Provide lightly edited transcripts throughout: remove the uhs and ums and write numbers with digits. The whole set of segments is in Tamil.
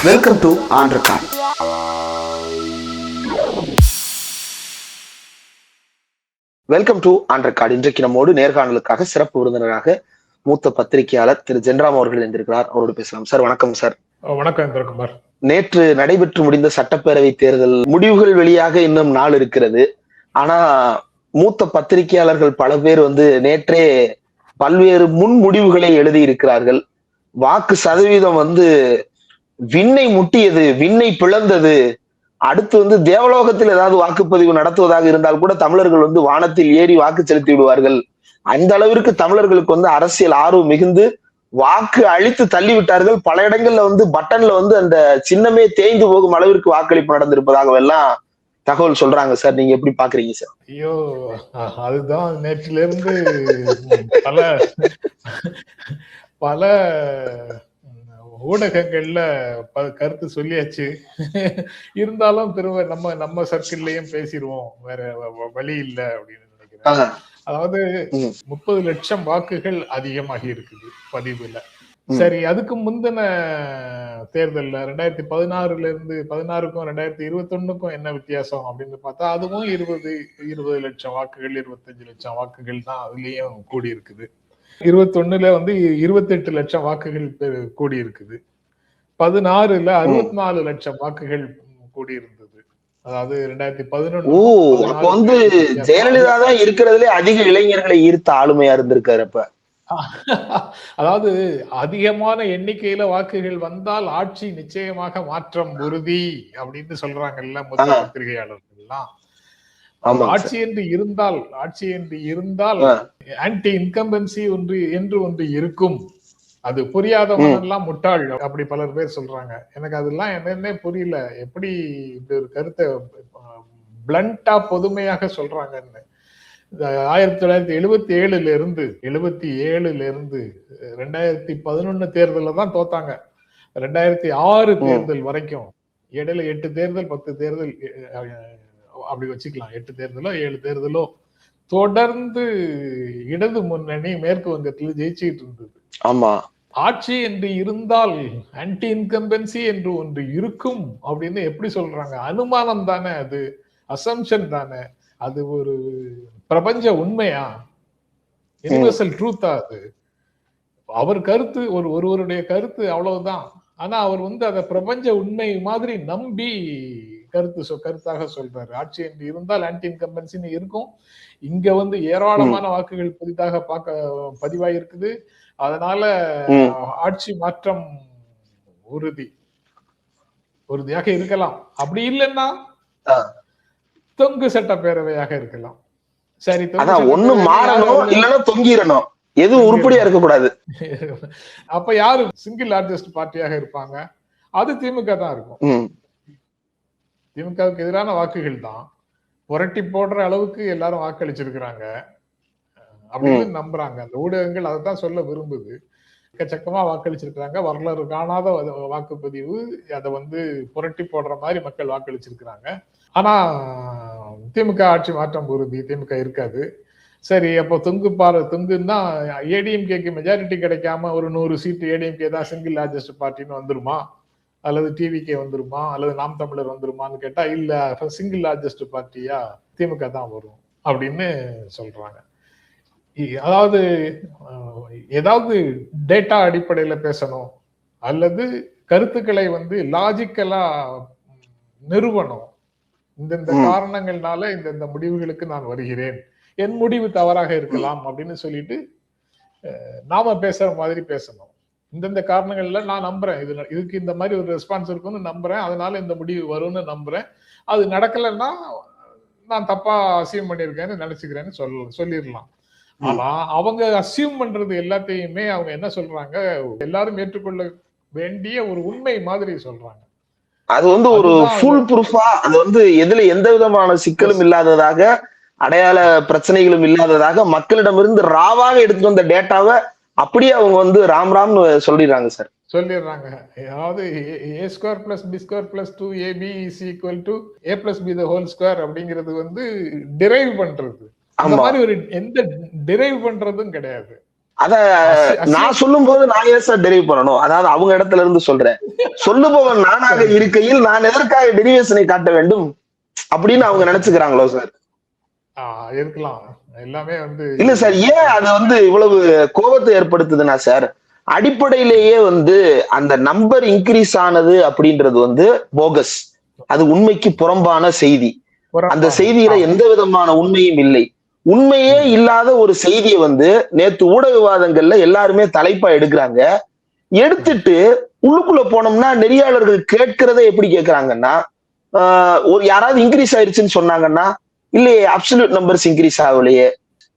Welcome to on record. Welcome to on record. இன்றைக்கு நம்மோடு நேர்காணலுக்காக சிறப்பு விருந்தினராக மூத்த பத்திரிகையாளர் திரு ஜென்ராம் அவர்கள் இருந்திருக்கிறார். அவரோடு பேசலாம். சார் வணக்கம். சார் வணக்கம். நேற்று நடைபெற்று முடிந்த சட்டப்பேரவை தேர்தல் முடிவுகள் வெளியாக இன்னும் நாள் இருக்கிறது. ஆனா மூத்த பத்திரிகையாளர்கள் பல பேர் நேற்றே பல்வேறு முன் முடிவுகளை எழுதியிருக்கிறார்கள். வாக்கு சதவீதம் விண்ணை முட்டியது, விண்ணை பிளந்தது. அடுத்து தேவலோகத்தில் ஏதாவது வாக்குப்பதிவு நடத்துவதாக இருந்தால் கூட தமிழர்கள் வானத்தில் ஏறி வாக்கு செலுத்தி விடுவார்கள். அந்த அளவிற்கு தமிழர்களுக்கு அரசியல் ஆர்வம் மிகுந்து வாக்கு அழித்து தள்ளி விட்டார்கள். பல இடங்கள்ல பட்டன்ல அந்த சின்னமே தேய்ந்து போகும் அளவிற்கு வாக்களிப்பு நடந்திருப்பதாக எல்லாம் தகவல் சொல்றாங்க. சார் நீங்க எப்படி பாக்குறீங்க சார்? ஐயோ, அதுதான் நேற்றிலிருந்து பல பல ஊடகங்கள்ல கருத்து சொல்லியாச்சு. இருந்தாலும் திரும்ப நம்ம சர்க்கிள்லயும் பேசிடுவோம், வேற வழி இல்லை அப்படின்னு நினைக்கிறேன். அதாவது 30 லட்சம் வாக்குகள் அதிகமாகி இருக்குது பதிவுல. சரி, அதுக்கு முந்தின தேர்தல்ல 2016 இருந்து 16க்கும் 2021க்கும் என்ன வித்தியாசம் அப்படின்னு பார்த்தா, அதுவும் 20 லட்சம் வாக்குகள், 25 லட்சம் வாக்குகள் தான் அதுலயும் கூடி இருக்குது. 21ல 28 லட்சம் வாக்குகள் கூடி இருக்குது. 16ல 64 லட்சம் வாக்குகள் கூடி இருந்தது. அதாவது 2011 ஜெயலலிதா தான் இருக்கிறதுலே அதிக இளைஞர்களை ஈர்த்த ஆளுமையா இருந்திருக்காரு. அப்ப அதாவது அதிகமான எண்ணிக்கையில வாக்குகள் வந்தால் ஆட்சி நிச்சயமாக மாற்றம் உறுதி அப்படின்னு சொல்றாங்கல்ல மொத்த பத்திரிகையாளர்கள்லாம். ஆட்சி என்று இருந்தால் ஆன்டி இன்கம்பன்சி ஒன்று இருக்கும். அது புரியாதவன் எல்லாம் முட்டாள் அப்படி பலர் பேர் சொல்றாங்க. எனக்கு அதெல்லாம் என்னன்னே புரியல. எப்படி இப்படி ஒரு கருத்தை பிளண்டா பொதுமையாக சொல்றாங்கன்னு. 1977 இருந்து 2011 தேர்தலில் தான் தோத்தாங்க. 2006 தேர்தல் வரைக்கும் இடையில 8 தேர்தல் 10 தேர்தல் அப்படி வச்சுக்கலாம். 8 தேர்தலோ 7 தேர்தலோ தொடர்ந்து இடது முன்னணி மேற்கு வங்கத்தில் ஜெயிச்சுட்டு இருந்தது. ஆமா, ஆட்சி என்று இருந்தால் ஆன்டி இன்கம்பன்சி என்று ஒன்று இருக்கும் அப்படின்னு எப்படி சொல்றாங்க? அனுமானம் தானே அது, அசம்ஷன் தானே அது. ஒரு பிரபஞ்ச உண்மையா, யுனிவர்சல் ட்ரூத்தா அது? அவர் கருத்து ஒருவருடைய கருத்து அவ்வளவுதான். ஆனா அவர் அதை பிரபஞ்ச உண்மை மாதிரி நம்பி கருத்தாக சொல்றாரு. ஆட்சி என்று இருந்தால் ஆன்டி இன்கம்பன்சின்னு இருக்கும். இங்க ஏராளமான வாக்குகள் புதிதாக பதிவாயிருக்குது. அதனால ஆட்சி மாற்றம் உறுதியாக இருக்கலாம். அப்படி இல்லைன்னா தொங்கு சட்டப்பேரவையாக இருக்கலாம். சரி, ஒண்ணு மாறணும் இல்லன்னா தொங்கிரணும், எதுவும் உருப்படியா இருக்க கூடாது. அப்ப யாரு சிங்கிள் லார்ஜஸ்ட் பார்ட்டியாக இருப்பாங்க? அது திமுக தான் இருக்கும். திமுகவுக்கு எதிரான வாக்குகள் தான் புரட்டி போடுற அளவுக்கு எல்லாரும் வாக்களிச்சிருக்கிறாங்க அப்படின்னு நம்புறாங்க. அந்த ஊடகங்கள் அதைத்தான் சொல்ல விரும்புது. எக்கச்சக்கமா வாக்களிச்சிருக்கிறாங்க. வரலாறு காணாத வாக்குப்பதிவு. அதை புரட்டி போடுற மாதிரி மக்கள் வாக்களிச்சிருக்கிறாங்க. ஆனா திமுக ஆட்சி மாற்றம் உறுதி, திமுக இருக்காது. சரி, அப்போ தொங்குன்னா ஏடிஎம்கேக்கு மெஜாரிட்டி கிடைக்காம ஒரு 100 சீட்டு ஏடிஎம்கே தான் சிங்கிள் லார்ஜஸ்ட் பார்ட்டின்னு வந்துருமா, அல்லது டிவிகே வந்துருமா, அல்லது நாம் தமிழர் வந்துருமான்னு கேட்டா இல்ல, சிங்கிள் லார்ஜஸ்ட் பார்ட்டியா திமுக தான் வரும் அப்படின்னு சொல்றாங்க. அதாவது ஏதாவது டேட்டா அடிப்படையில பேசணும், அல்லது கருத்துக்களை லாஜிக்கலா நிறுவனம். இந்த காரணங்கள்னால இந்த முடிவுகளுக்கு நான் வருகிறேன், என் முடிவு தவறாக இருக்கலாம் அப்படின்னு சொல்லிட்டு நாம பேசுற மாதிரி பேசணும். இந்தந்த காரணங்கள்ல நான் நம்புறேன், இதுக்கு இந்த மாதிரி ஒரு ரெஸ்பான்ஸ் இருக்குன்னு நம்புறேன், அதனால இந்த முடிவு வரும்னு நம்புறேன். அது நடக்கலைன்னா நான் தப்பா அசியூம் பண்ணிருக்கேன்னு நினைச்சுக்கிறேன்னு சொல்லிடலாம். ஆனா அவங்க அசியூம் பண்றது எல்லாத்தையுமே அவங்க என்ன சொல்றாங்க, எல்லாரும் ஏற்றுக்கொள்ள வேண்டிய ஒரு உண்மை மாதிரி சொல்றாங்க. அது ஒரு ஃபுல் ப்ரூஃபா, அது எதுல எந்த விதமான சிக்கலும் இல்லாததாக, அடையாள பிரச்சனைகளும் இல்லாததாக, மக்களிடமிருந்து ராவாக எடுத்துட்டு வந்த டேட்டாவை அப்படியே அவங்க ராம்னு சொல்லிடுறாங்க. சார் சொல்லிடுறாங்க. அதாவது a² + b² + 2ab = a + b the whole அப்படிங்கிறது டிரைவ் பண்றது. அந்த மாதிரி ஒரு எந்த டிரைவ் பண்றதும் கிடையாது. அத நான் சொல்லும் போது நான் ஏன் சார் டெரிவ் பண்ணணும்? அதாவது அவங்க இடத்துல இருந்து சொல்றேன். சொல்லுபவன் நானாக இருக்கையில் நான் எதற்காக டெரிவேஷனை காட்ட வேண்டும் அப்படின்னு அவங்க நினைச்சுக்கிறாங்களோ சார்? இருக்கலாம். எல்லாமே வந்து இல்ல சார், ஏன் அது வந்து இவ்வளவு கோபத்தை ஏற்படுத்துதுன்னா சார், அடிப்படையிலேயே வந்து அந்த நம்பர் இன்க்ரீஸ் ஆனது அப்படின்றது வந்து போகஸ். அது உண்மைக்கு புறம்பான செய்தி. அந்த செய்தியில எந்த விதமான உண்மையும் இல்லை. உண்மையே இல்லாத ஒரு செய்தியை வந்து நேத்து ஊடக விவாதங்கள்ல எல்லாருமே தலைப்பா எடுக்கிறாங்க. எடுத்துட்டு உள்ளுக்குள்ள போனோம்னா நெறியாளர்கள் கேட்கிறத எப்படி கேட்கிறாங்கன்னா, ஒரு யாராவது இன்க்ரீஸ் ஆயிருச்சுன்னு சொன்னாங்கன்னா, இல்லையே அப்சல்யூட் நம்பர்ஸ் இன்க்ரீஸ் ஆகலையே.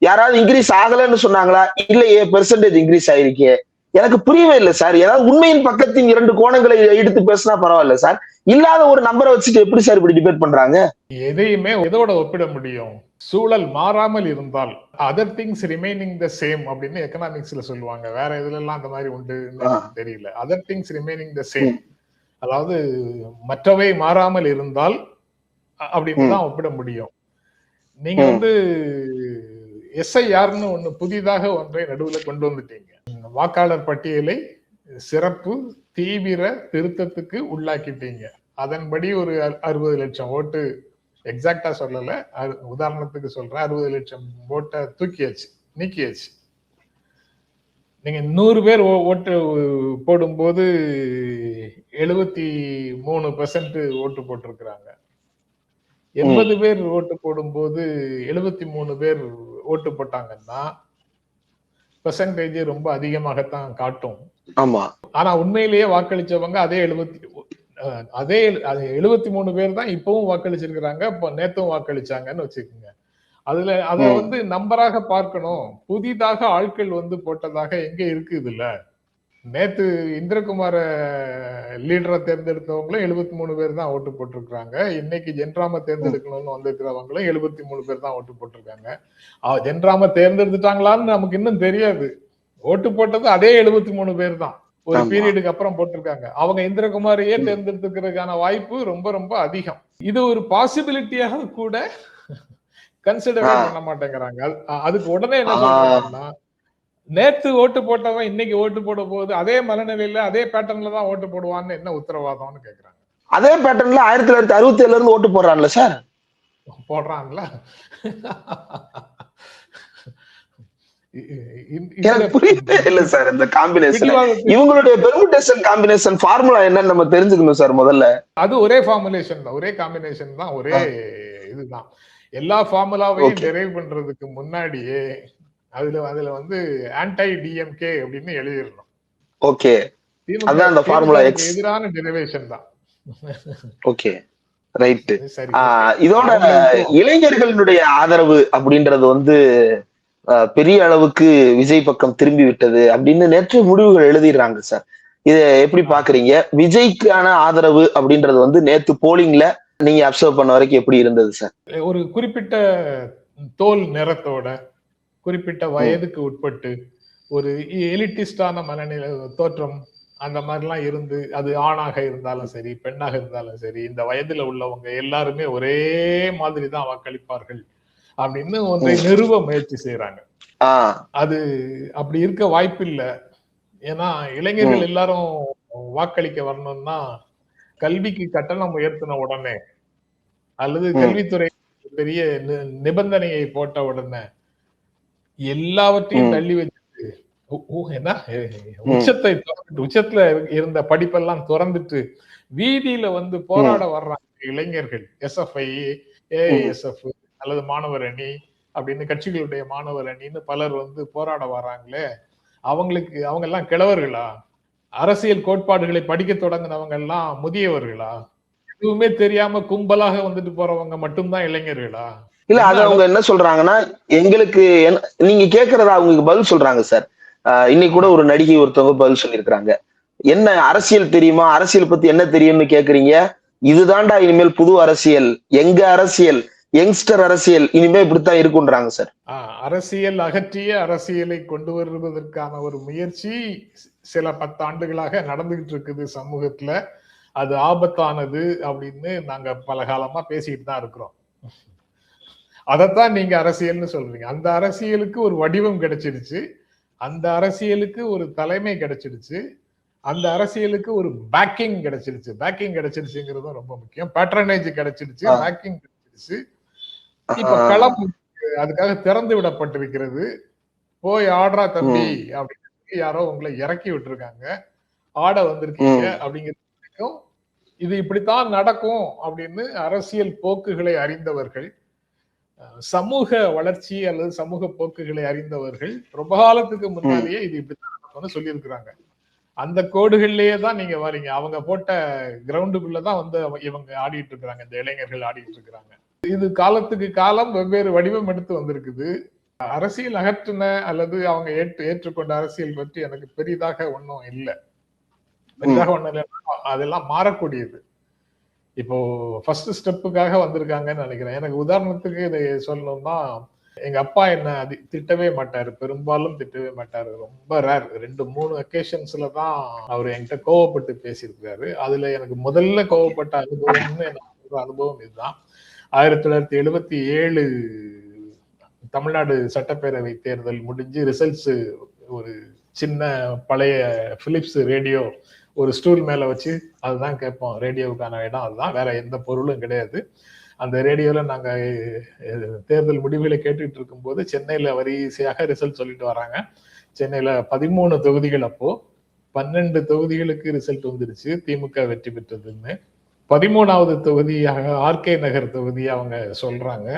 யாராவது இன்க்ரீஸ் ஆகலன்னு சொன்னாங்களா? இல்லையே பெர்சன்டேஜ் இன்க்ரீஸ் ஆயிருக்கே. எனக்கு புரியவே இல்லை சார். ஏதாவது உண்மையின் பக்கத்தின் 2 கோணங்களை எடுத்து பேசினா பரவாயில்ல சார். இல்லாத ஒரு நம்பரை வச்சுட்டு எப்படி சார் இப்படி டிபேட் பண்றாங்க? எதையுமே எதோட ஒப்பிட முடியும்? சூழல் மாறாமல் இருந்தால் other things remaining the same அப்படின்னு எக்கனாமிக்ஸ்ல சொல்லுவாங்க. வேற இதுல எல்லாம் அந்த மாதிரி உண்டு தெரியல. Other things remaining the same, அதாவது மற்றவை மாறாமல் இருந்தால் அப்படின்னு தான் ஒப்பிட முடியும். நீங்க வந்து எஸ்ஐஆர்னு ஒண்ணு புதிதாக ஒன்றை நடுவில் கொண்டு வந்துட்டீங்க. வாக்காளர் பட்டியலை சிறப்பு தீவிர திருத்தத்துக்கு உள்ளாக்கிட்டீங்க. அதன்படி ஒரு 60 லட்சம் ஓட்டு, எக்ஸாக்டா சொல்லல, உதாரணத்துக்கு சொல்றேன், 60 லட்சம் ஓட்டை தூக்கியாச்சு, நீக்கியாச்சு. நீங்க 100 பேர் ஓட்டு போடும்போது 73% ஓட்டு போட்டிருக்கிறாங்க. 80 பேர் ஓட்டு போடும்போது 73 பேர் ஓட்டு போட்டாங்கன்னா பெர்சன்டேஜ் ரொம்ப அதிகமாகத்தான் காட்டும். ஆமா. ஆனா உண்மையிலேயே வாக்களிச்சவங்க அதே 73 பேர் தான் இப்பவும் வாக்களிச்சிருக்கிறாங்க. இப்ப நேத்தும் வாக்களிச்சாங்கன்னு வச்சுக்கோங்க. அதுல அத வந்து நம்பராக பார்க்கணும். புதிதாக ஆட்கள் வந்து போட்டதாக எங்க இருக்கு இதுல? நேத்து இந்திரகுமார லீடரை தேர்ந்தெடுத்தவங்களும் 73 பேர் தான் ஓட்டு போட்டிருக்காங்க. இன்னைக்கு ஜென்ராம தேர்ந்தெடுக்கணும்னு வந்திருக்கிறவங்களும் 73 பேர் தான் ஓட்டு போட்டிருக்காங்க. ஜென்ராம தேர்ந்தெடுத்துட்டாங்களான்னு நமக்கு இன்னும் தெரியாது. ஓட்டு போட்டது அதே 73 பேர் தான். ஒரு பீரியடுக்கு அப்புறம் போட்டிருக்காங்க. அவங்க இந்திரகுமாரையே தேர்ந்தெடுத்துக்கிறதுக்கான வாய்ப்பு ரொம்ப ரொம்ப அதிகம். இது ஒரு பாசிபிலிட்டியாக கூட கன்சிடர் பண்ண மாட்டேங்கிறாங்க. அதுக்கு உடனே என்ன சொல்றாங்கன்னா, நேத்து ஓட்டு போட்டவன் இன்னைக்கு ஓட்டு போட போகுது, அதே மனநிலையில அதே பேட்டர்ன்ல தான் ஓட்டு போடுவான்னு என்ன உத்தரவாதம்னு கேக்குறாங்க. அதே பேட்டர்ன்ல 1967 இருந்து ஓட்டு போடுறான்ல சார்? போடுறான்ல. இல்ல சார், இந்த காம்பினேஷன், இவங்களுடைய பெர்முடேஷன் காம்பினேஷன் ஃபார்முலா என்னன்னு நம்ம தெரிஞ்சுக்கணும் சார் முதல்ல. அது ஒரே ஃபார்முலேஷன் தான், ஒரே காம்பினேஷன் தான், ஒரே இதுதான். எல்லா ஃபார்முலாவையும் டெரைவ் பண்றதுக்கு முன்னாடியே அதுல வந்து ஆன்டை டிஎம்கே அப்படின்னு எழுதிடணும். ஓகே, அதான் அந்த ஃபார்முலா எக்ஸ் எதிரான டெரிவேஷன் தான். Okay, right. இதோட இளைஞர்களுடைய ஆதரவு அப்படின்றது வந்து பெரிய அளவுக்கு விஜய் பக்கம் திரும்பி விட்டது அப்படின்னு நேற்று முடிவுகள் எழுதிடுறாங்க சார். இத எப்படி பாக்குறீங்க? விஜய்க்கான ஆதரவு அப்படின்றது வந்து நேத்து போலிங்ல நீங்க அப்சர்வ் பண்ண வரைக்கும் எப்படி இருந்தது சார்? ஒரு குறிப்பிட்ட தோல் நிறத்தோட, குறிப்பிட்ட வயதுக்கு உட்பட்டு, ஒரு எலிட்டிஸ்டான மனநிலை தோற்றம் அந்த மாதிரிலாம் இருந்து, அது ஆணாக இருந்தாலும் சரி பெண்ணாக இருந்தாலும் சரி, இந்த வயதுல உள்ளவங்க எல்லாருமே ஒரே மாதிரி தான் வாக்களிப்பார்கள் அப்படின்னு ஒன்றை நிறுவ முயற்சி செய்யறாங்க. அது அப்படி இருக்க வாய்ப்பு இல்லை. ஏன்னா இளைஞர்கள் எல்லாரும் வாக்களிக்க வரணும்னா கல்விக்கு கட்டணம் உயர்த்தின உடனே அல்லது கல்வித்துறை பெரிய நிபந்தனையை போட்ட உடனே எல்லாவற்றையும் தள்ளி வச்சுட்டு என்ன உச்சத்துல இருந்த படிப்பெல்லாம் திறந்துட்டு வீதியில வந்து போராட வர்றாங்க இளைஞர்கள். எஸ்எஃப்ஐ, ஏஎஸ்எஃப் அல்லது மாணவர் அணி அப்படின்னு கட்சிகளுடைய மாணவர் அணின்னு பலர் வந்து போராட வர்றாங்களே, அவங்க எல்லாம் கிழவர்களா? அரசியல் கோட்பாடுகளை படிக்க தொடங்கினவங்க எல்லாம் முதியவர்களா? எதுவுமே தெரியாம கும்பலாக வந்துட்டு போறவங்க மட்டும்தான் இளைஞர்களா? இல்ல, அது அவங்க என்ன சொல்றாங்கன்னா, எங்களுக்கு நீங்க கேக்குறதா அவங்களுக்கு பதில் சொல்றாங்க சார். இன்னைக்கு கூட ஒரு நடிகை ஒருத்தவங்க பதில் சொல்லியிருக்கிறாங்க. என்ன அரசியல் தெரியுமா, அரசியல் பத்தி என்ன தெரியும்னு கேக்குறீங்க, இதுதான்டா இனிமேல் புது அரசியல், எங்க அரசியல், யங்ஸ்டர் அரசியல் இனிமே இப்படித்தான் இருக்குன்றாங்க சார். அரசியல் அகற்றிய அரசியலை கொண்டு வருவதற்கான ஒரு முயற்சி சில 10 ஆண்டுகளாக நடந்துகிட்டு இருக்குது சமூகத்துல. அது ஆபத்தானது அப்படின்னு நாங்க பல காலமா பேசிட்டு தான் இருக்கிறோம். அதைத்தான் நீங்க அரசியல்னு சொல்றீங்க. அந்த அரசியலுக்கு ஒரு வடிவம் கிடைச்சிருச்சு. அந்த அரசியலுக்கு ஒரு தலைமை கிடைச்சிடுச்சு, அந்த அரசியலுக்கு ஒரு பேக்கிங் கிடைச்சிருச்சுங்கிறதும் ரொம்ப முக்கியம். பேட்ரனேஜ் கிடைச்சிடுச்சு, பேக்கிங் கிடைச்சிடுச்சு. இப்ப களம் அதுக்காக திறந்து விடப்பட்டிருக்கிறது. போய் ஆடுறா தம்பி அப்படின்னு யாரோ உங்களை இறக்கி விட்டுருக்காங்க, ஆட வந்திருக்கீங்க அப்படிங்கிறது. இது இப்படித்தான் நடக்கும் அப்படின்னு அரசியல் போக்குகளை அறிந்தவர்கள், சமூக வளர்ச்சி அல்லது சமூக போக்குகளை அறிந்தவர்கள் ரொம்ப காலத்துக்கு முன்னாலேயே இது இப்படித்தான் நடக்கும்னு சொல்லியிருக்கிறாங்க. அந்த கோடுகள்லயே தான் நீங்க வரீங்க. அவங்க போட்ட கிரவுண்டுக்குள்ளதான் வந்து இவங்க ஆடிட்டு இருக்கிறாங்க, இந்த இளைஞர்கள் ஆடிட்டு இருக்கிறாங்க. இது காலத்துக்கு காலம் வெவ்வேறு வடிவம் எடுத்து வந்திருக்குது. அரசியல் அகற்றின அல்லது அவங்க ஏற்றுக்கொண்ட அரசியல் பற்றி எனக்கு பெரிதாக ஒன்றும் இல்லை. அதெல்லாம் மாறக்கூடியது. இப்போ ஃபர்ஸ்ட் ஸ்டெப்புக்காக வந்திருக்காங்கன்னு நினைக்கிறேன். எனக்கு உதாரணத்துக்கு இதை சொல்லணும்னா, எங்க அப்பா என்ன திட்டவே மாட்டாரு, பெரும்பாலும் திட்டவே மாட்டாரு. ரொம்ப ரேர் 2-3 அக்கேஷன்ஸ்ல தான் அவர் என்கிட்ட கோவப்பட்டு பேசியிருக்கிறாரு. அதுல எனக்கு முதல்ல கோவப்பட்ட அனுபவம் இதுதான். 1977 தமிழ்நாடு சட்டப்பேரவை தேர்தல் முடிஞ்சு ரிசல்ட்ஸ் ஒரு சின்ன பழைய பிலிப்ஸ் ரேடியோ ஒரு ஸ்டூல் மேல வச்சு அதுதான் கேட்போம். ரேடியோவுக்கான இடம் அதுதான், வேற எந்த பொருளும் கிடையாது. அந்த ரேடியோல நாங்க தேர்தல் முடிவுகளை கேட்டுட்டு இருக்கும்போது சென்னையில வரிசையாக ரிசல்ட் சொல்லிட்டு வராங்க. சென்னையில 13 தொகுதிகள், அப்போ 12 தொகுதிகளுக்கு ரிசல்ட் வந்துருச்சு, திமுக வெற்றி பெற்றதுன்னு. 13வது தொகுதியாக ஆர்கே நகர் தொகுதி அவங்க சொல்றாங்க,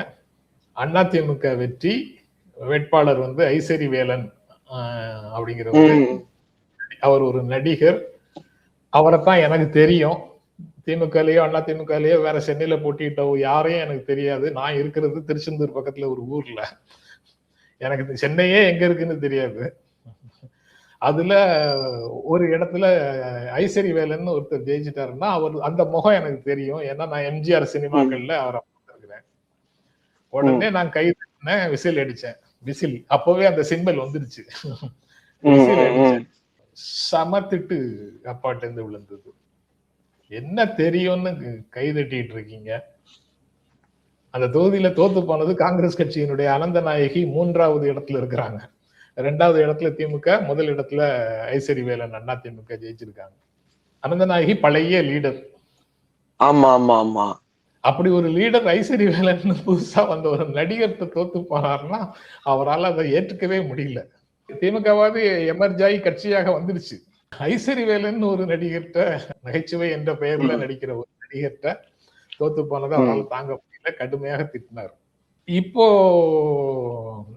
அதிமுக வெற்றி, வேட்பாளர் வந்து ஐசரி வேலன் அப்படிங்கிறவர். அவர் ஒரு நடிகர், அவரைத்தான் எனக்கு தெரியும். திமுகலயோ அதிமுகலயோ வேற சென்னையில போட்டிட்டோ யாரையும் எனக்கு தெரியாது. நான் இருக்கிறது திருச்செந்தூர் பக்கத்துல ஒரு ஊர்ல, எனக்கு சென்னையே எங்க இருக்குன்னு தெரியாது. அதுல ஒரு இடத்துல ஐசரி வேலன்னு ஒருத்தர் ஜெயிச்சிட்டாருன்னா அவர் அந்த முகம் எனக்கு தெரியும். ஏன்னா நான் எம்ஜிஆர் சினிமாக்கள்ல அவரை பார்த்திருக்கிறேன். உடனே நான் கை தட்டினேன், விசில் அடிச்சேன். விசில் அப்பவே அந்த சிம்பல் வந்துருச்சு. விசில் அடிச்சேன். சமத்திட்டு அப்பாட்ட இருந்து விழுந்தது. என்ன தெரியும்னு கை தட்டிட்டு இருக்கீங்க. அந்த தொகுதியில தோத்து போனது காங்கிரஸ் கட்சியினுடைய அனந்தநாயகி 3வது இடத்துல இருக்கிறாங்க. 2வது இடத்துல திமுக, முதல் இடத்துல ஐசரி வேலன் அதிமுக ஜெயிச்சிருக்காங்க. அனந்தநாயகி பழைய லீடர். ஆமா ஆமா ஆமா. அப்படி ஒரு லீடர் ஐசரி வேலன் புதுசா வந்த ஒரு நடிகர் தோத்து போனார்னா அவரால் அதை ஏற்றுக்கவே முடியல. திமுகவாது எமர்ஜாயி கட்சியாக வந்துருச்சு. ஐசரி வேலன் ஒரு நடிகர்கிட்ட, நகைச்சுவை என்ற பெயர்ல நடிக்கிற ஒரு நடிகர்கிட்ட தோத்து போனதை அவரால் தாங்க முடியல, கடுமையாக திட்டினார். இப்போ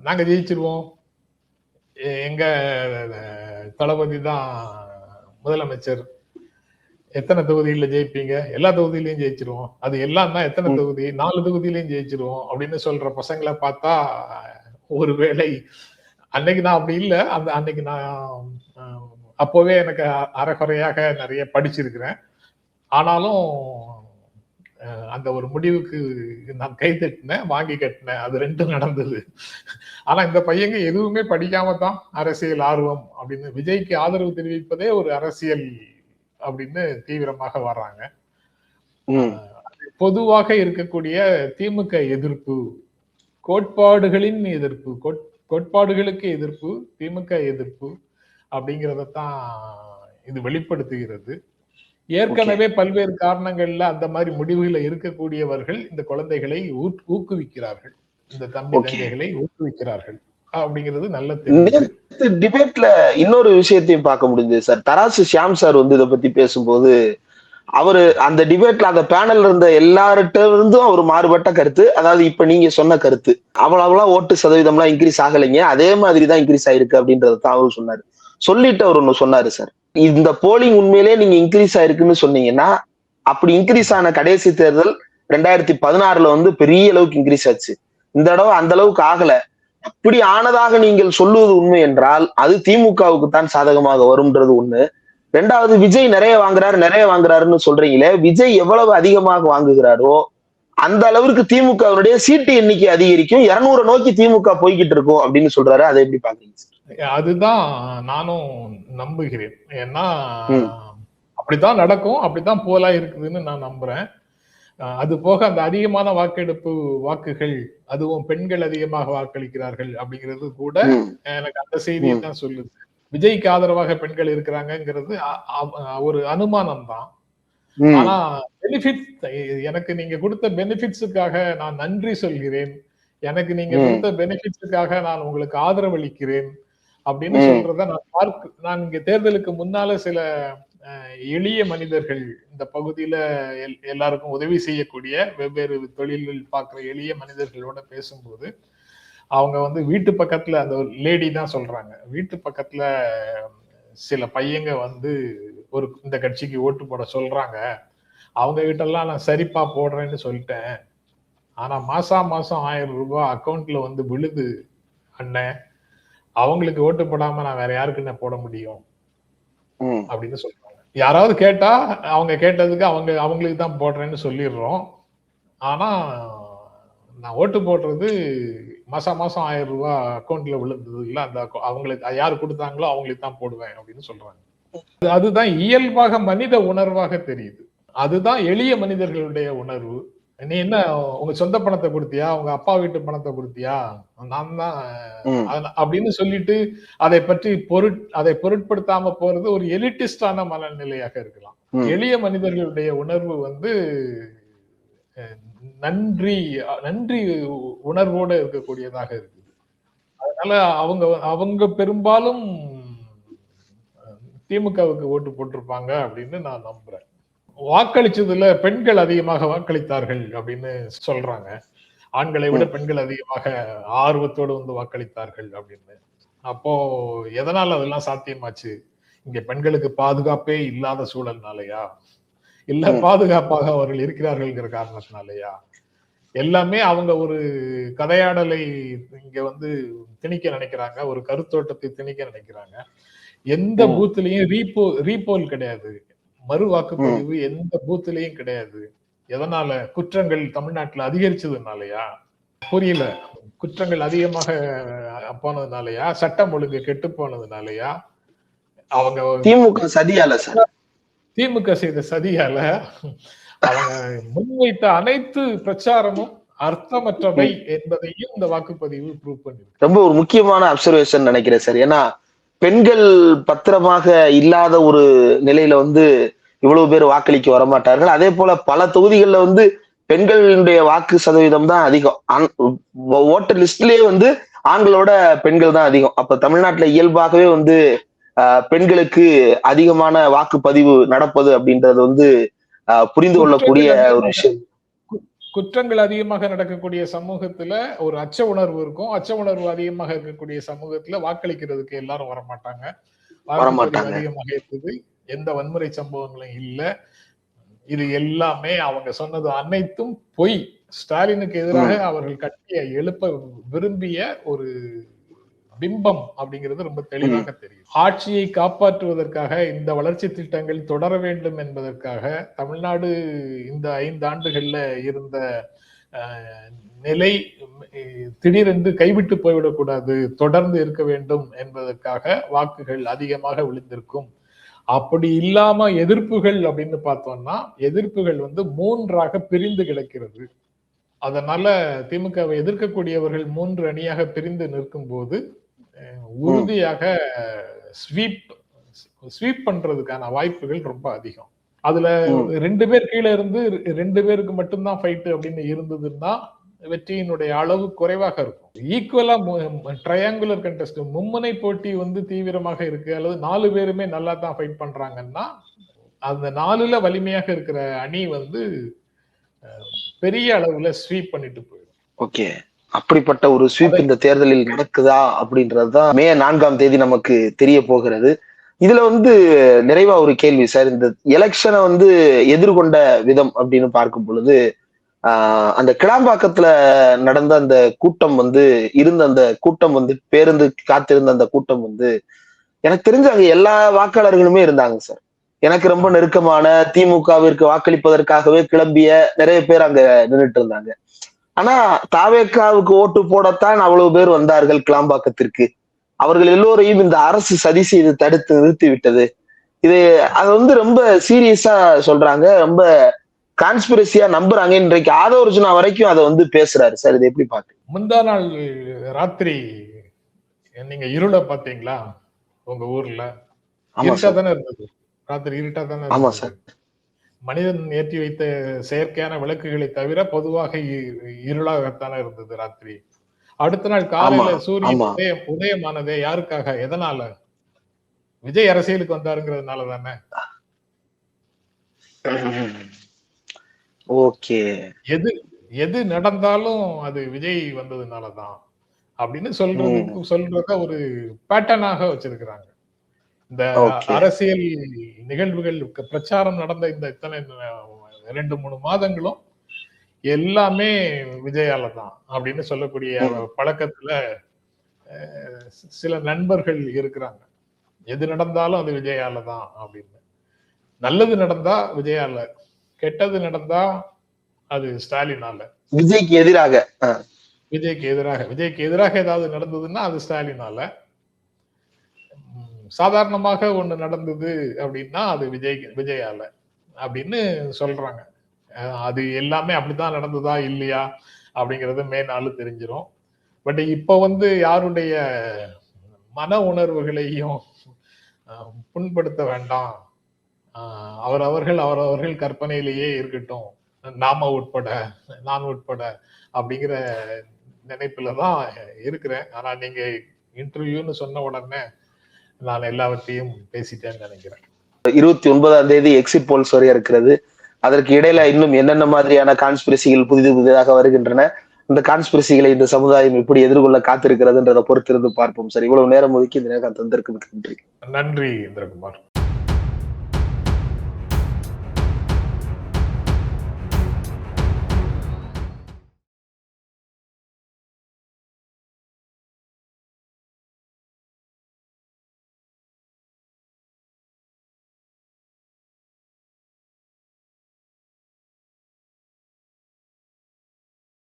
நாங்க ஜெயிச்சிருவோம், எங்க தளபதி தான் முதலமைச்சர், எத்தனை தொகுதியில ஜெயிப்பீங்க, எல்லா தொகுதியிலையும் ஜெயிச்சிருவோம், அது எல்லாம் தான் எத்தனை தொகுதி, 4 தொகுதியிலையும் ஜெயிச்சிருவோம் அப்படின்னு சொல்ற பசங்களை பார்த்தா, ஒருவேளை அன்னைக்கு நான் அப்படி இல்லை, அன்னைக்கு நான் அப்போவே எனக்கு அரைகுறையாக நிறைய படிச்சிருக்கிறேன். ஆனாலும் அந்த ஒரு முடிவுக்கு நான் கை தட்டினேன், வாங்கி கட்டினேன், அது 2 நடந்தது. ஆனா இந்த பையங்க எதுவுமே படிக்காம தான் அரசியல் ஆர்வம் அப்படின்னு, விஜய்க்கு ஆதரவு தெரிவிப்பதே ஒரு அரசியல் அப்படின்னு தீவிரமாக வர்றாங்க. பொதுவாக இருக்கக்கூடிய திமுக எதிர்ப்பு, கோட்பாடுகளின் எதிர்ப்பு, கோட்பாடுகளுக்கு எதிர்ப்பு, திமுக எதிர்ப்பு அப்படிங்கிறதான் இது வெளிப்படுத்துகிறது. ஏற்கனவே பல்வேறு காரணங்கள்ல அந்த மாதிரி முடிவுகளை இருக்கக்கூடியவர்கள் இந்த குழந்தைகளை ஊக்குவிக்கிறார்கள், இந்த தம்பி தங்கைகளை ஊக்குவிக்கிறார்கள் அப்படிங்கிறது நல்ல தெரியும். டிபேட்ல இன்னொரு விஷயத்தையும் பார்க்க முடிஞ்சது சார். தராசு ஷியாம் சார் வந்து இதை பத்தி பேசும்போது, அவரு அந்த டிபேட்ல அந்த பேனல்ல இருந்த எல்லார்கிட்ட இருந்தும் அவர் மாறுபட்ட கருத்து, அதாவது இப்ப நீங்க சொன்ன கருத்து, அவ்வளவு ஓட்டு சதவீதம்லாம் இன்க்ரீஸ் ஆகலைங்க, அதே மாதிரிதான் இன்க்ரீஸ் ஆயிருக்கு அப்படின்றதான் அவரு சொன்னாரு. சொல்லிட்டு அவர் ஒண்ணு சொன்னாரு சார், இந்த போலிங் உண்மையிலே நீங்க இன்க்ரீஸ் ஆயிருக்குன்னு சொன்னீங்கன்னா, அப்படி இன்க்ரீஸ் ஆன கடைசி தேர்தல் 2016 வந்து பெரிய அளவுக்கு இன்க்ரீஸ் ஆச்சு. இந்த தடவை அந்த அளவுக்கு ஆகல. அப்படி ஆனதாக நீங்கள் சொல்லுவது உண்மை என்றால் அது திமுகவுக்கு தான் சாதகமாக வரும்ன்றது ஒண்ணு. 2வது, விஜய் நிறைய வாங்குறாருன்னு சொல்றீங்களே, விஜய் எவ்வளவு அதிகமாக வாங்குகிறாரோ அந்த அளவுக்கு திமுகவுடைய சீட்டு எண்ணிக்கை அதிகரிக்கும், 200 நோக்கி திமுக போய்கிட்டு இருக்கும் அப்படின்னு சொல்றாரு. அதை எப்படி பாக்குறீங்க? அதுதான் நானும் நம்புகிறேன். ஏன்னா அப்படித்தான் நடக்கும், அப்படித்தான் போலா இருக்குதுன்னு நான் நம்புறேன். அது போக அந்த அதிகமான வாக்கெடுப்பு வாக்குகள், அதுவும் பெண்கள் அதிகமாக வாக்களிக்கிறார்கள் அப்படிங்கிறது கூட எனக்கு அந்த செய்தியை தான் சொல்லுது. விஜய்க்கு ஆதரவாக பெண்கள் இருக்கிறாங்கிறது ஒரு அனுமானம் தான். ஆனா பெனிஃபிட், எனக்கு நீங்க கொடுத்த பெனிஃபிட்ஸுக்காக நான் நன்றி சொல்கிறேன், எனக்கு நீங்க கொடுத்த பெனிஃபிட்ஸுக்காக நான் உங்களுக்கு ஆதரவளிக்கிறேன் அப்படின்னு சொல்றத நான் இங்க தேர்தலுக்கு முன்னால சில எளிய மனிதர்கள் இந்த பகுதியில எல்லாருக்கும் உதவி செய்யக்கூடிய வெவ்வேறு தொழில்கள் பார்க்கிற எளிய மனிதர்களோட பேசும்போது அவங்க வந்து வீட்டு பக்கத்துல, அந்த லேடி தான் சொல்றாங்க, வீட்டு பக்கத்துல சில பையங்க வந்து இந்த கட்சிக்கு ஓட்டு போட சொல்றாங்க, அவங்க கிட்ட எல்லாம் நான் சரிப்பா போடுறேன்னு சொல்லிட்டேன், ஆனா மாசம் 1000 ரூபாய் அக்கௌண்ட்ல வந்து விழுது அண்ணன், அவங்களுக்கு ஓட்டு போடாம நான் வேற யாருக்கு என்ன போட முடியும் அப்படின்னு சொல்றாங்க. யாராவது கேட்டா அவங்க கேட்டதுக்கு அவங்களுக்கு தான் போடுறேன்னு சொல்லிடுறோம். ஆனா நான் ஓட்டு போடுறது மாசம் 1000 ரூபாய் அக்கௌண்ட்ல விழுந்தது இல்ல, அந்த அவங்களுக்கு யாரு கொடுத்தாங்களோ அவங்களுக்கு தான் போடுவேன் அப்படின்னு சொல்றாங்க. அதுதான் இயல்பாக மனித உணர்வாக தெரியுது. அதுதான் எளிய மனிதர்களுடைய உணர்வு. நீ என்ன உங்க சொந்த பணத்தை கொடுத்தியா, உங்க அப்பா வீட்டு பணத்தை கொடுத்தியா, நான் தான் அப்படின்னு சொல்லிட்டு அதை பொருட்படுத்தாம போறது ஒரு எலிட்டிஸ்டான மனநிலையாக இருக்கலாம். எளிய மனிதர்களுடைய உணர்வு வந்து நன்றி உணர்வோடு இருக்கக்கூடியதாக இருக்குது. அதனால அவங்க பெரும்பாலும் திமுகவுக்கு ஓட்டு போட்டிருப்பாங்க அப்படின்னு நான் நம்புறேன். வாக்களிச்சதுல பெண்கள் அதிகமாக வாக்களித்தார்கள் அப்படின்னு சொல்றாங்க. ஆண்களை விட பெண்கள் அதிகமாக ஆர்வத்தோடு வந்து வாக்களித்தார்கள் அப்படின்னு. அப்போ எதனால அதெல்லாம் சாத்தியமாச்சு? இங்க பெண்களுக்கு பாதுகாப்பே இல்லாத சூழல்னாலயா, இல்ல பாதுகாப்பாக அவர்கள் இருக்கிறார்கள்ங்கிற காரணத்தினாலயா? எல்லாமே அவங்க ஒரு கதையாடலை இங்க வந்து திணிக்க நினைக்கிறாங்க, ஒரு கருத்தோட்டத்தை திணிக்க நினைக்கிறாங்க. எந்த பூத்துலயும் ரீபோல் கிடையாது, மறு வாக்குப்பதிவு எந்த பூத்துலயும் கிடையாது. எதனால? குற்றங்கள் தமிழ்நாட்டுல அதிகரிச்சதுனாலயா? புரியல. குற்றங்கள் அதிகமாக போனதுனாலயா? சட்டம் ஒழுங்கு கெட்டு போனதுனாலயா? அவங்க திமுக சதியால சார், திமுக செய்த சதியால அவங்க முன்வைத்த அனைத்து பிரச்சாரமும் அர்த்தமற்றவை என்பதையும் இந்த வாக்குப்பதிவு ப்ரூவ் பண்ணி ரொம்ப ஒரு முக்கியமான அப்சர்வேஷன் நினைக்கிறேன் சார். ஏன்னா பெண்கள் பத்திரமாக இல்லாத ஒரு நிலையில வந்து இவ்வளவு பேர் வாக்களிக்க வரமாட்டார்கள். அதே போல பல தொகுதிகள்ல வந்து பெண்களுடைய வாக்கு சதவீதம் தான் அதிகம். ஓட்டர் லிஸ்ட்லயே வந்து ஆண்களோட பெண்கள் தான் அதிகம். அப்ப தமிழ்நாட்டுல இயல்பாகவே வந்து பெண்களுக்கு அதிகமான வாக்குப்பதிவு நடப்பது அப்படின்றது வந்து புரிந்து கொள்ளக்கூடிய ஒரு விஷயம். குற்றங்கள் அதிகமாக நடக்கக்கூடிய சமூகத்துல ஒரு அச்ச உணர்வு இருக்கும். அச்ச உணர்வு அதிகமாக இருக்கக்கூடிய சமூகத்துல வாக்களிக்கிறதுக்கு எல்லாரும் வரமாட்டாங்க. அதிகமாக இருக்குது. எந்த வன்முறை சம்பவங்களும் இல்ல. இது எல்லாமே அவங்க சொன்னது அனைத்தும் பொய். ஸ்டாலினுக்கு எதிராக அவர்கள் கட்டிய எழுப்ப விரும்பிய ஒரு பிம்பம் அப்படிங்கிறது ரொம்ப தெளிவாக தெரியும். ஆட்சியை காப்பாற்றுவதற்காக இந்த வளர்ச்சி திட்டங்கள் தொடர வேண்டும் என்பதற்காக தமிழ்நாடு இந்த 5 ஆண்டுகள்ல இருந்த நிலை திடீரென்று கைவிட்டு போய்விடக்கூடாது, தொடர்ந்து இருக்க வேண்டும் என்பதற்காக வாக்குகள் அதிகமாக விழுந்திருக்கும். அப்படி இல்லாம எதிர்ப்புகள் அப்படின்னு பார்த்தோம்னா, எதிர்ப்புகள் வந்து 3ஆக பிரிந்து கிடக்கிறது. அதனால திமுகவை எதிர்க்கக்கூடியவர்கள் 3 அணியாக பிரிந்து நிற்கும் போது உறுதியாக ஸ்வீப் பண்றதுக்கான வாய்ப்புகள் ரொம்ப அதிகம். அதுல 2 பேர் கீழே இருந்து 2 பேருக்கு மட்டும்தான் ஃபைட் அப்படின்னு இருந்ததுன்னா வெற்றியினுடைய அளவு குறைவாக இருக்கும். ஈக்குவலா ட்ரையாங்குலர் கண்டெஸ்ட், மும்முனை போட்டி வந்து தீவிரமாக இருக்கு, அல்லது 4 பேருமே நல்லா தான் ஃபைட் பண்றாங்கன்னா அந்த 4ல வலிமையாக இருக்கிற அணி வந்து பெரிய அளவுல ஸ்வீப் பண்ணிட்டு போயிடும். ஓகே, அப்படிப்பட்ட ஒரு ஸ்வீப் இந்த தேர்தலில் நடக்குதா அப்படின்றதுதான் மே 4ஆம் தேதி நமக்கு தெரிய போகிறது. இதுல வந்து நிறைவா ஒரு கேள்வி சார், இந்த எலெக்ஷனை வந்து எதிர்கொண்ட விதம் அப்படின்னு பார்க்கும் பொழுது அந்த கிளாம்பாக்கத்துல நடந்த அந்த கூட்டம் வந்து அந்த கூட்டம் வந்து பேருந்து காத்திருந்த அந்த கூட்டம் வந்து எனக்கு தெரிஞ்ச அங்க எல்லா வாக்காளர்களுமே இருந்தாங்க சார். எனக்கு ரொம்ப நெருக்கமான திமுகவிற்கு வாக்களிப்பதற்காகவே கிளம்பிய நிறைய பேர் அங்க நின்றுட்டு இருந்தாங்க. ஆனா தாவேக்காவுக்கு ஓட்டு போடத்தான் அவ்வளவு பேர் வந்தார்கள் கிளாம்பாக்கத்திற்கு. அவர்கள் எல்லோரையும் இந்த அரசு சதி செய்து தடுத்து நிறுத்தி விட்டது. அது வந்து ரொம்ப சீரியஸா சொல்றாங்க. ரொம்ப கான்ஸ்பிரசியா நம்புறாங்க. இன்றைக்கு ஆதவர்ஜுனா வரைக்கும் அதை வந்து பேசுறாரு சார். இது எப்படி பாக்கு? முந்தா நாள் ராத்திரி நீங்க இருள பாத்தீங்களா உங்க ஊர்ல? இருட்டா தானே இருந்தது. ராத்திரி இருட்டா தானே இருந்தது. மனிதன் ஏற்றி வைத்த செயற்கையான விளக்குகளை தவிர பொதுவாக இருளாகத்தானே இருந்தது ராத்திரி. அடுத்த நாள் காலையில சூரியன் உதயமானதே யாருக்காக? எதனால? விஜய் அரசியலுக்கு வந்தாருங்கிறதுனால தானே. ஓகே. எது நடந்தாலும் அது விஜய் வந்ததுனாலதான் அப்படின்னு சொல்றத ஒரு பேட்டர்னாக வச்சிருக்கிறாங்க. இந்த அரசியல் நிகழ்வுகள் பிரச்சாரம் நடந்த இந்த இத்தனை 2-3 மாதங்களும் எல்லாமே விஜயால தான் அப்படின்னு சொல்லக்கூடிய பழக்கத்துல சில நண்பர்கள் இருக்கிறாங்க. எது நடந்தாலும் அது விஜயால தான் அப்படின்னு. நல்லது நடந்தா விஜயால, கெட்டது நடந்தா அது ஸ்டாலினால. விஜய்க்கு எதிராக விஜய்க்கு எதிராக ஏதாவது நடந்ததுன்னா அது ஸ்டாலினால. சாதாரணமாக ஒண்ணு நடந்தது அப்படின்னா அது விஜயால அப்படின்னு சொல்றாங்க. அது எல்லாமே அப்படித்தான் நடந்ததா இல்லையா அப்படிங்கறது மே 4 தெரிஞ்சிடும். பட் இப்ப வந்து யாருடைய மன உணர்வுகளையும் புண்படுத்த வேண்டாம், அவரவர்கள் கற்பனையிலேயே இருக்கட்டும், நாம உட்பட, நான் உட்பட அப்படிங்கிற நினைப்புலதான் இருக்கிறேன். ஆனா நீங்க இன்டர்வியூன்னு சொன்ன உடனே நான் எல்லாவற்றையும் பேசிட்டேன்னு நினைக்கிறேன். 29ஆம் தேதி எக்ஸிட் போல்ஸ் வரைய இருக்கிறது. அதற்கு இடையில இன்னும் என்னென்ன மாதிரியான கான்ஸ்பிரசிகள் புதிதாக வருகின்றன, இந்த கான்ஸ்பிரசிகளை இந்த சமுதாயம் எப்படி எதிர்கொள்ள காத்திருக்கிறதுன்றதை பொறுத்திருந்து பார்ப்போம் சார். இவ்வளவு நேரம் ஒதுக்கி இந்த நேரம் தந்திருக்கு நன்றி. நன்றி இந்திரகுமார்.